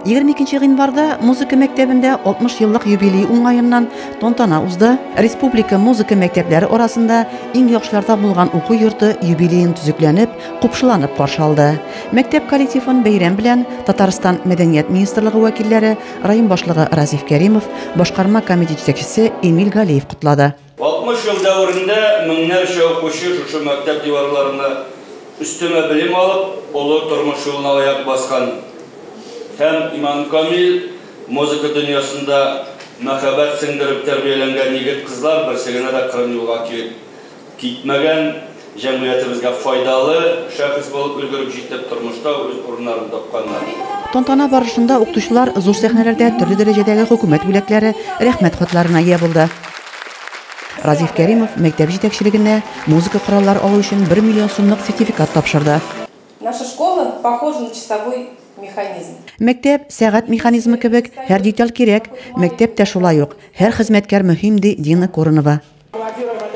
22 январда музыка мәктәбендә 60 еллык юбилей уңаеннан тантана узды. Республика музыка мәктәпләре арасында иң яхшыларда булган уку йорты юбилейын төзекләнеп, купшыланып каршы алды. Мәктәп коллективын бәйрәм белән Татарстан Мәдәният министрлыгы вәкилләре, район башлыгы Разиф Кәримов, башкарма комитет җитәкчесе Эмиль Галиев кутлады. 60 ел дәврендә меңнәрчә укучы шушы мәктәп диварларында үстәмә белем алып, олы тормыш юлына аяк баскан. Һәм иман камил музыка дөньясында мәхәббәт сеңдереп тәрбияләнгән егет кызлар берсегенә дә кырын юлга китмәгән, җәмгыятебезгә файдалы шәхес булып өлгереп җитеп тормышта үз урыннарын тапканнар. Тантана барышында укытучылар зур сәхнәләрдә төрле дәрәҗәдәге хөкүмәт бүләкләре рәхмәт хатларына ия булды. Разиф Кәримов мәктәп җитәкчелегенә музыка кораллары алу өчен 1 миллион сумлык сертификат тапшырды. Наша школа похожа на часовой механизм. Мәктәп сәгать механизмы кебек, һәр деталь кирәк. Мәктәптә шулай ук. Һәр хезмәткәр мөһим ди Дина Корынова.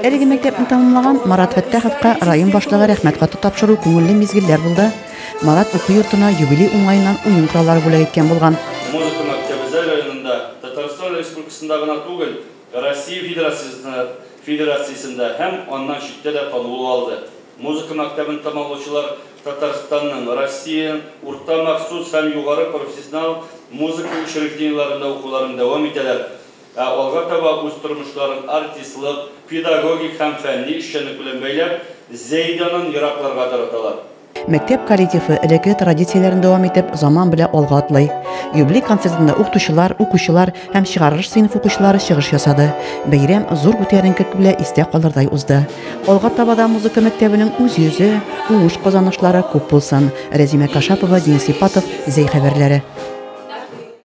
Әлеге мәктәпне тәмамлаган Марат Фәттаховка район башлыгы рәхмәт хаты тапшыру күңелле мизгелләр булды. Марат уку йортына юбилей уңаеннан уен кораллары бүләк иткән булган. Музыка мәктәбе районында Татарстан Республикасында гына түгел, Россия Федерациясында һәм аннан читтә дә танылу алды. Музыка мәктәбен тамамлаучылар Татарстанның, Россия, урта махсус һәм югары профессионал музыка учреждениеларында укуларын дәвам итәләр. Алга таба үз тормышларын артистлык, педагогик һәм фәнни эшчәнлек белән бәйләп, Зәйданын еракларга тараталар. Мәктәп коллективы элекке традицияләрен дәвам итеп, заман белән алга атлый. Юбилей концертында укучылар һәм чыгарыш сыйныф укучылары чыгыш ясады. Бәйрәм зур күтәренкелек белән истә калырдай узды. Алга табада музыка мәктәбенең үз йөзе, уңыш казанышлары күп булсын. Рәзимә Кашапова, Денис Ипатов, Зәй хәбәрләре.